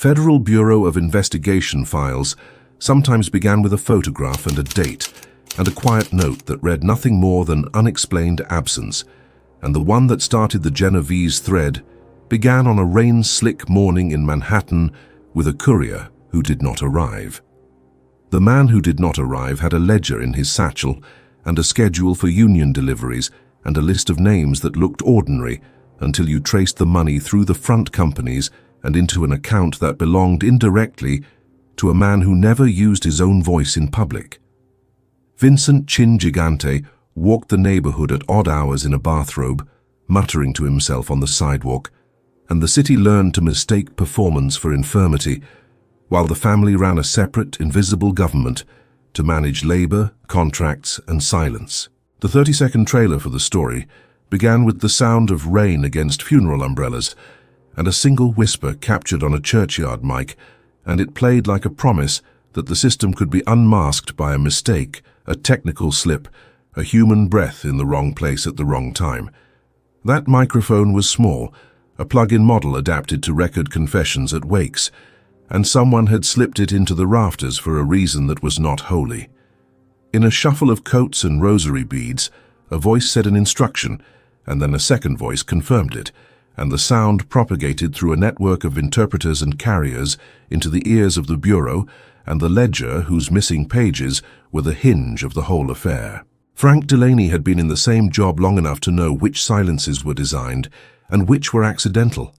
Federal Bureau of Investigation files sometimes began with a photograph and a date, and a quiet note that read nothing more than unexplained absence, and the one that started the Genovese thread began on a rain-slick morning in Manhattan with a courier who did not arrive. The man who did not arrive had a ledger in his satchel and a schedule for union deliveries and a list of names that looked ordinary until you traced the money through the front companies and into an account that belonged indirectly to a man who never used his own voice in public. Vincent Chin Gigante walked the neighborhood at odd hours in a bathrobe, muttering to himself on the sidewalk, and the city learned to mistake performance for infirmity, while the family ran a separate, invisible government to manage labor, contracts, and silence. The 30-second trailer for the story began with the sound of rain against funeral umbrellas and a single whisper captured on a churchyard mic, and it played like a promise that the system could be unmasked by a mistake, a technical slip, a human breath in the wrong place at the wrong time. That microphone was small, a plug-in model adapted to record confessions at wakes, and someone had slipped it into the rafters for a reason that was not holy. In a shuffle of coats and rosary beads, a voice said an instruction, and then a second voice confirmed it, and the sound propagated through a network of interpreters and carriers into the ears of the Bureau and the ledger whose missing pages were the hinge of the whole affair. Frank Delaney had been in the same job long enough to know which silences were designed and which were accidental,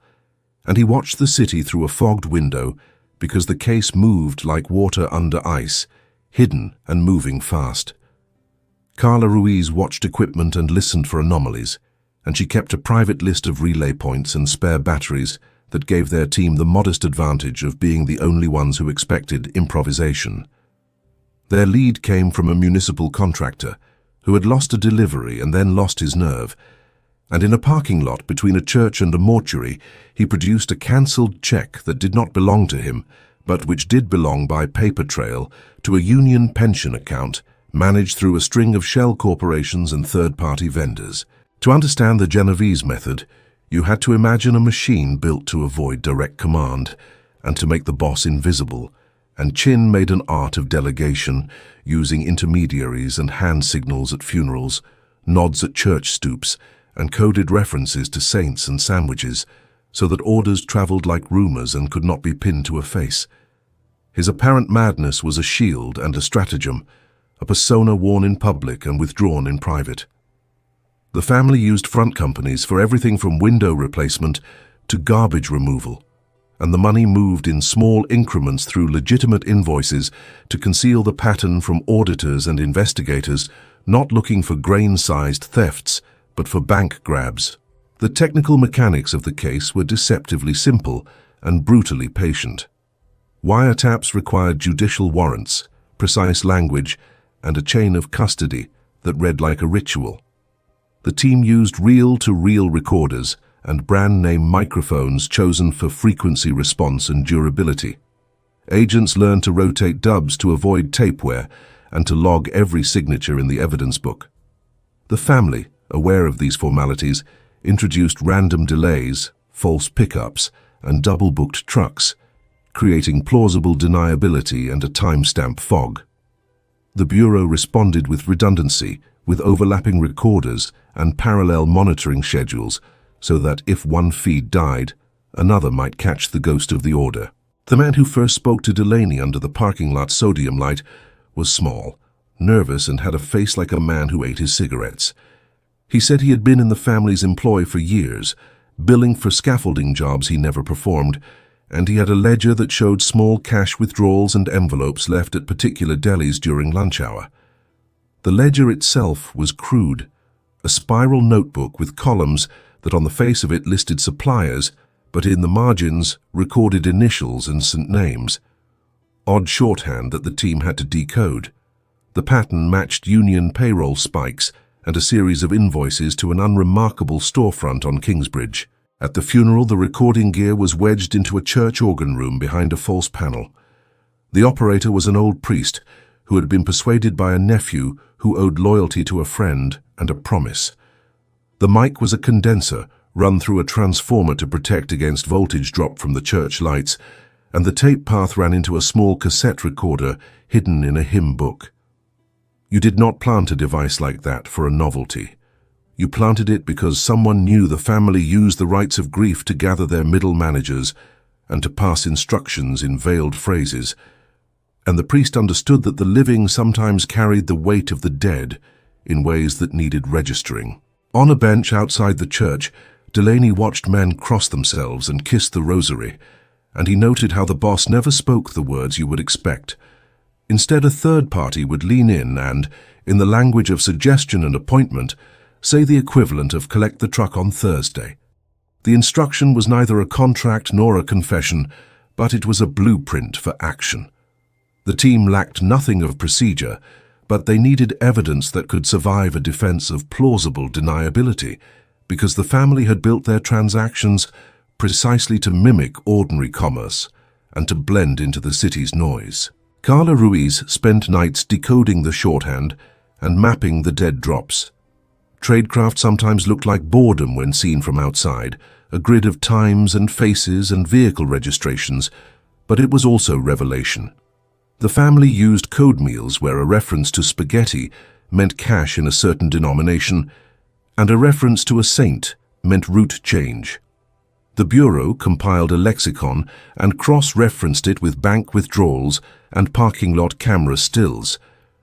and he watched the city through a fogged window because the case moved like water under ice, hidden and moving fast. Carla Ruiz watched equipment and listened for anomalies, and she kept a private list of relay points and spare batteries that gave their team the modest advantage of being the only ones who expected improvisation. Their lead came from a municipal contractor who had lost a delivery and then lost his nerve, and in a parking lot between a church and a mortuary, he produced a cancelled check that did not belong to him, but which did belong by paper trail to a union pension account managed through a string of shell corporations and third-party vendors. To understand the Genovese method, you had to imagine a machine built to avoid direct command and to make the boss invisible, and Chin made an art of delegation, using intermediaries and hand signals at funerals, nods at church stoops, and coded references to saints and sandwiches, so that orders traveled like rumors and could not be pinned to a face. His apparent madness was a shield and a stratagem, a persona worn in public and withdrawn in private. The family used front companies for everything from window replacement to garbage removal, and the money moved in small increments through legitimate invoices to conceal the pattern from auditors and investigators not looking for grain-sized thefts, but for bank grabs. The technical mechanics of the case were deceptively simple and brutally patient. Wiretaps required judicial warrants, precise language, and a chain of custody that read like a ritual. The team used reel-to-reel recorders and brand-name microphones chosen for frequency response and durability. Agents learned to rotate dubs to avoid tape wear and to log every signature in the evidence book. The family, aware of these formalities, introduced random delays, false pickups, and double-booked trucks, creating plausible deniability and a timestamp fog. The Bureau responded with redundancy, with overlapping recorders and parallel monitoring schedules, so that if one feed died, another might catch the ghost of the order. The man who first spoke to Delaney under the parking lot sodium light was small, nervous, and had a face like a man who ate his cigarettes. He said he had been in the family's employ for years, billing for scaffolding jobs he never performed, and he had a ledger that showed small cash withdrawals and envelopes left at particular delis during lunch hour. The ledger itself was crude, a spiral notebook with columns that on the face of it listed suppliers, but in the margins recorded initials and names. Odd shorthand that the team had to decode. The pattern matched union payroll spikes and a series of invoices to an unremarkable storefront on Kingsbridge. At the funeral, the recording gear was wedged into a church organ room behind a false panel. The operator was an old priest who had been persuaded by a nephew who owed loyalty to a friend and a promise. The mic was a condenser run through a transformer to protect against voltage drop from the church lights, and the tape path ran into a small cassette recorder hidden in a hymn book. You did not plant a device like that for a novelty. You planted it because someone knew the family used the rites of grief to gather their middle managers and to pass instructions in veiled phrases, and the priest understood that the living sometimes carried the weight of the dead in ways that needed registering. On a bench outside the church, Delaney watched men cross themselves and kiss the rosary, and he noted how the boss never spoke the words you would expect. Instead, a third party would lean in and, in the language of suggestion and appointment, say the equivalent of collect the truck on Thursday. The instruction was neither a contract nor a confession, but it was a blueprint for action. The team lacked nothing of procedure, but they needed evidence that could survive a defense of plausible deniability, because the family had built their transactions precisely to mimic ordinary commerce and to blend into the city's noise. Carla Ruiz spent nights decoding the shorthand and mapping the dead drops. Tradecraft sometimes looked like boredom when seen from outside, a grid of times and faces and vehicle registrations, but it was also revelation. The family used code meals where a reference to spaghetti meant cash in a certain denomination, and a reference to a saint meant route change. The Bureau compiled a lexicon and cross-referenced it with bank withdrawals and parking lot camera stills,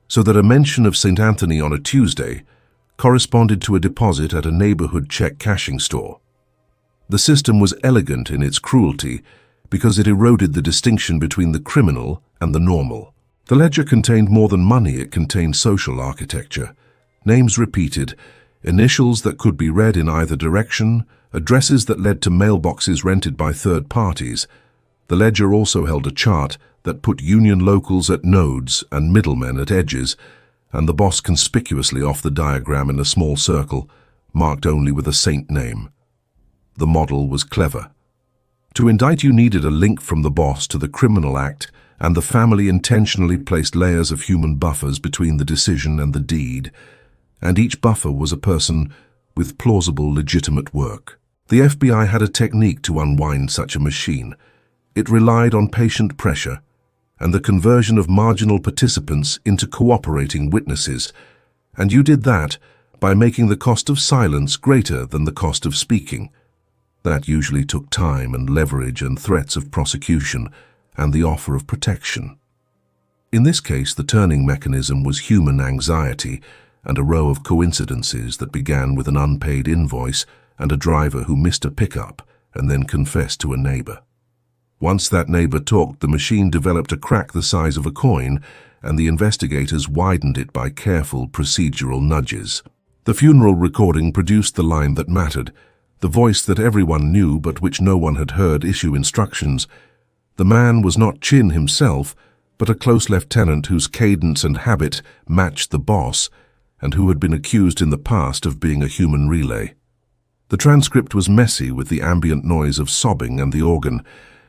so that a mention of St. Anthony on a Tuesday corresponded to a deposit at a neighborhood check cashing store. The system was elegant in its cruelty because it eroded the distinction between the criminal and the normal. The ledger contained more than money, it contained social architecture. Names repeated, initials that could be read in either direction, addresses that led to mailboxes rented by third parties. The ledger also held a chart that put union locals at nodes and middlemen at edges, and the boss conspicuously off the diagram in a small circle, marked only with a saint name. The model was clever. To indict you needed a link from the boss to the criminal act, and the family intentionally placed layers of human buffers between the decision and the deed, and each buffer was a person with plausible legitimate work. The FBI had a technique to unwind such a machine. It relied on patient pressure and the conversion of marginal participants into cooperating witnesses, and you did that by making the cost of silence greater than the cost of speaking. That usually took time and leverage and threats of prosecution and the offer of protection. In this case, the turning mechanism was human anxiety and a row of coincidences that began with an unpaid invoice and a driver who missed a pickup and then confessed to a neighbor. Once that neighbor talked, the machine developed a crack the size of a coin, and the investigators widened it by careful procedural nudges. The funeral recording produced the line that mattered, the voice that everyone knew but which no one had heard issue instructions. The man was not Chin himself, but a close lieutenant whose cadence and habit matched the boss, and who had been accused in the past of being a human relay. The transcript was messy with the ambient noise of sobbing and the organ,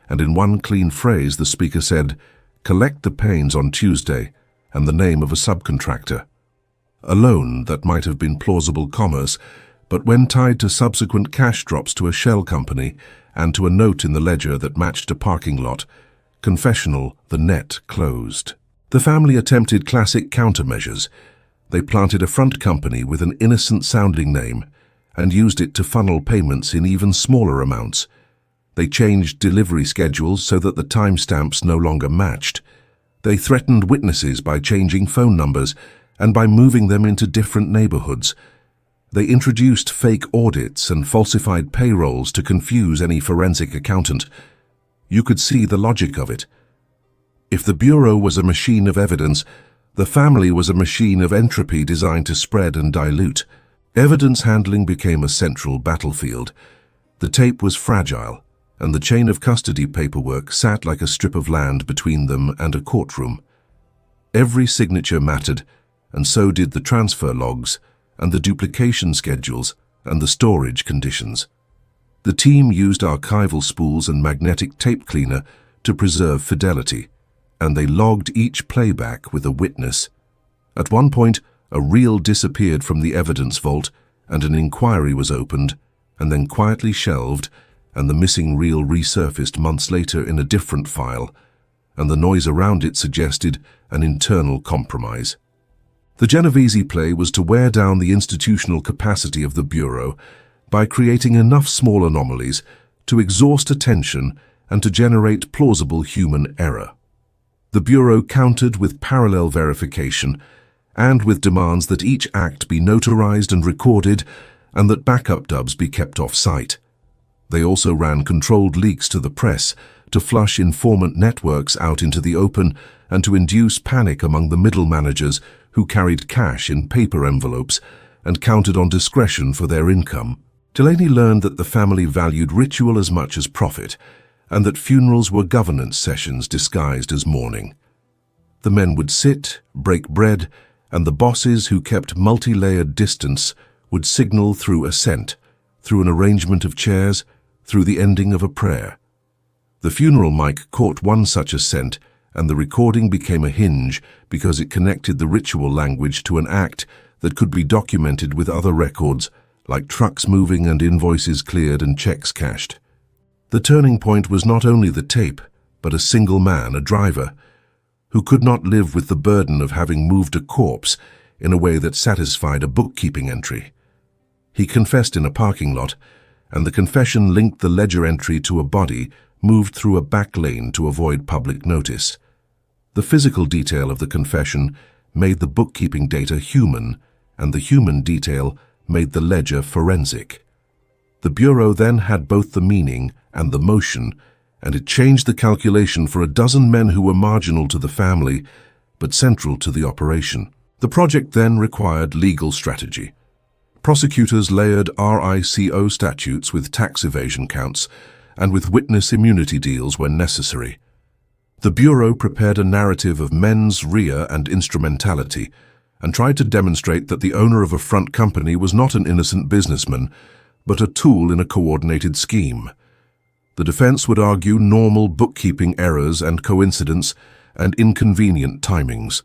and in one clean phrase the speaker said, "Collect the pains on Tuesday," and the name of a subcontractor. A loan that might have been plausible commerce, but when tied to subsequent cash drops to a shell company and to a note in the ledger that matched a parking lot, confessional, the net closed. The family attempted classic countermeasures. They planted a front company with an innocent-sounding name and used it to funnel payments in even smaller amounts. They changed delivery schedules so that the timestamps no longer matched. They threatened witnesses by changing phone numbers and by moving them into different neighborhoods. They introduced fake audits and falsified payrolls to confuse any forensic accountant. You could see the logic of it. If the Bureau was a machine of evidence, the family was a machine of entropy designed to spread and dilute. Evidence handling became a central battlefield. The tape was fragile, and the chain of custody paperwork sat like a strip of land between them and a courtroom. Every signature mattered, and so did the transfer logs, and the duplication schedules, and the storage conditions. The team used archival spools and magnetic tape cleaner to preserve fidelity, and they logged each playback with a witness. At one point, a reel disappeared from the evidence vault, and an inquiry was opened, and then quietly shelved, and the missing reel resurfaced months later in a different file, and the noise around it suggested an internal compromise. The Genovese play was to wear down the institutional capacity of the Bureau by creating enough small anomalies to exhaust attention and to generate plausible human error. The Bureau countered with parallel verification and with demands that each act be notarized and recorded and that backup dubs be kept off-site. They also ran controlled leaks to the press to flush informant networks out into the open and to induce panic among the middle managers who carried cash in paper envelopes and counted on discretion for their income. Delaney learned that the family valued ritual as much as profit, and that funerals were governance sessions disguised as mourning. The men would sit, break bread, and the bosses who kept multi-layered distance would signal through assent, through an arrangement of chairs, through the ending of a prayer. The funeral mic caught one such assent, and the recording became a hinge because it connected the ritual language to an act that could be documented with other records, like trucks moving and invoices cleared and checks cashed. The turning point was not only the tape, but a single man, a driver, who could not live with the burden of having moved a corpse in a way that satisfied a bookkeeping entry. He confessed in a parking lot, and the confession linked the ledger entry to a body moved through a back lane to avoid public notice. The physical detail of the confession made the bookkeeping data human, and the human detail made the ledger forensic. The Bureau then had both the meaning and the motion, and it changed the calculation for a dozen men who were marginal to the family, but central to the operation. The project then required legal strategy. Prosecutors layered RICO statutes with tax evasion counts and with witness immunity deals when necessary. The Bureau prepared a narrative of mens rea and instrumentality, and tried to demonstrate that the owner of a front company was not an innocent businessman, but a tool in a coordinated scheme. The defense would argue normal bookkeeping errors and coincidence and inconvenient timings.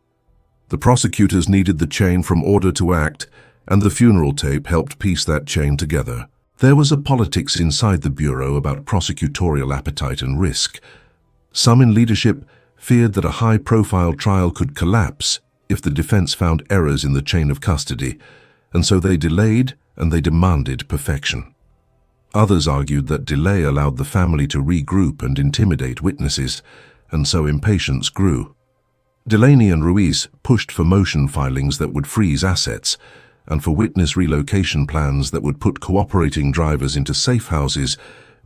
The prosecutors needed the chain from order to act, and the funeral tape helped piece that chain together. There was a politics inside the Bureau about prosecutorial appetite and risk. Some in leadership feared that a high-profile trial could collapse if the defense found errors in the chain of custody, and so they delayed and they demanded perfection. Others argued that delay allowed the family to regroup and intimidate witnesses, and so impatience grew. Delaney and Ruiz pushed for motion filings that would freeze assets, and for witness relocation plans that would put cooperating drivers into safe houses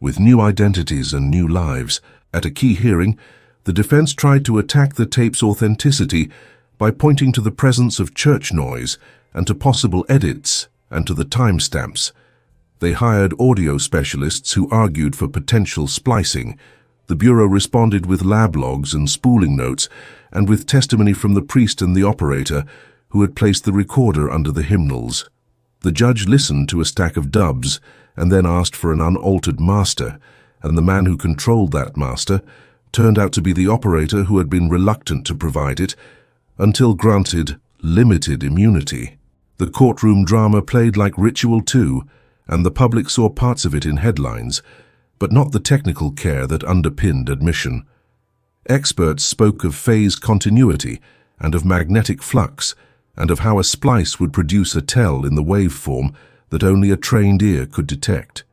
with new identities and new lives. At a key hearing, the defense tried to attack the tape's authenticity by pointing to the presence of church noise and to possible edits and to the timestamps. They hired audio specialists who argued for potential splicing. The Bureau responded with lab logs and spooling notes and with testimony from the priest and the operator who had placed the recorder under the hymnals. The judge listened to a stack of dubs and then asked for an unaltered master, and the man who controlled that master turned out to be the operator who had been reluctant to provide it until granted limited immunity. The courtroom drama played like ritual too, and the public saw parts of it in headlines, but not the technical care that underpinned admission. Experts spoke of phase continuity and of magnetic flux, and of how a splice would produce a tell in the waveform that only a trained ear could detect.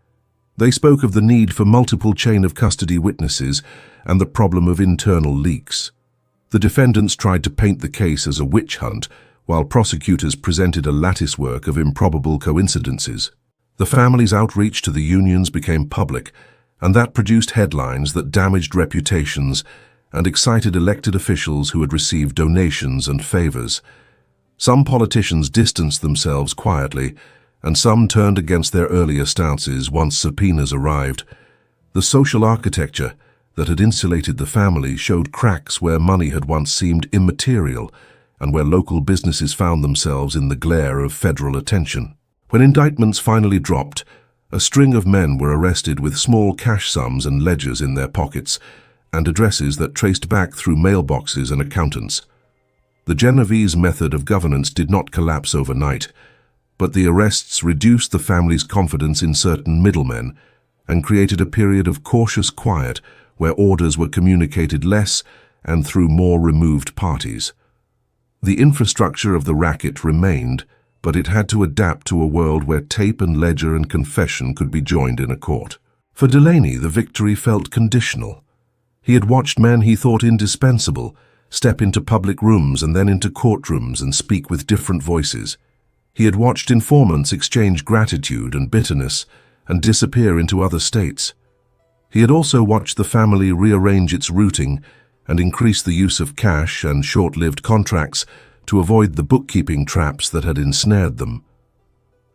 They spoke of the need for multiple chain of custody witnesses and the problem of internal leaks. The defendants tried to paint the case as a witch hunt, while prosecutors presented a latticework of improbable coincidences. The family's outreach to the unions became public, and that produced headlines that damaged reputations and excited elected officials who had received donations and favors. Some politicians distanced themselves quietly, and some turned against their earlier stances once subpoenas arrived. The social architecture that had insulated the family showed cracks where money had once seemed immaterial and where local businesses found themselves in the glare of federal attention. When indictments finally dropped, a string of men were arrested with small cash sums and ledgers in their pockets and addresses that traced back through mailboxes and accountants. The Genovese method of governance did not collapse overnight, but the arrests reduced the family's confidence in certain middlemen and created a period of cautious quiet where orders were communicated less and through more removed parties. The infrastructure of the racket remained, but it had to adapt to a world where tape and ledger and confession could be joined in a court. For Delaney, the victory felt conditional. He had watched men he thought indispensable step into public rooms and then into courtrooms and speak with different voices. He had watched informants exchange gratitude and bitterness and disappear into other states. He had also watched the family rearrange its routing and increase the use of cash and short-lived contracts to avoid the bookkeeping traps that had ensnared them.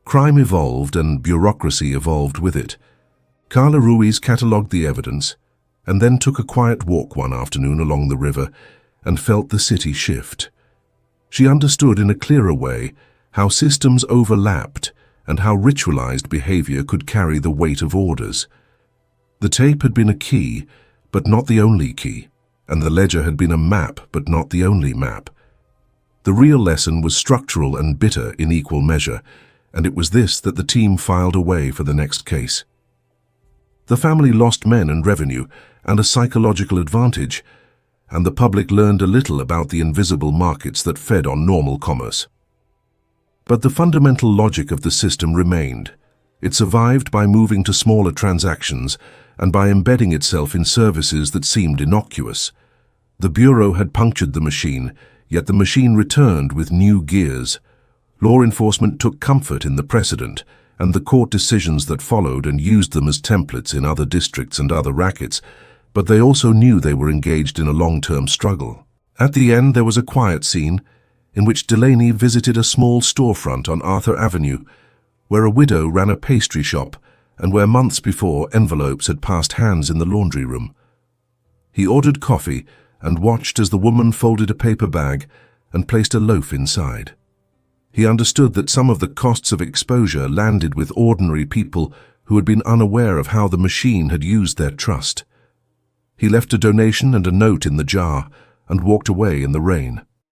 Crime evolved and bureaucracy evolved with it. Carla Ruiz catalogued the evidence and then took a quiet walk one afternoon along the river and felt the city shift. She understood in a clearer way how systems overlapped and how ritualized behavior could carry the weight of orders. The tape had been a key, but not the only key, and the ledger had been a map, but not the only map. The real lesson was structural and bitter in equal measure, and it was this that the team filed away for the next case. The family lost men and revenue and a psychological advantage, and the public learned a little about the invisible markets that fed on normal commerce. But the fundamental logic of the system remained. It survived by moving to smaller transactions and by embedding itself in services that seemed innocuous. The Bureau had punctured the machine, yet the machine returned with new gears. Law enforcement took comfort in the precedent and the court decisions that followed and used them as templates in other districts and other rackets, but they also knew they were engaged in a long-term struggle. At the end, there was a quiet scene in which Delaney visited a small storefront on Arthur Avenue, where a widow ran a pastry shop and where months before envelopes had passed hands in the laundry room. He ordered coffee and watched as the woman folded a paper bag and placed a loaf inside. He understood that some of the costs of exposure landed with ordinary people who had been unaware of how the machine had used their trust. He left a donation and a note in the jar and walked away in the rain.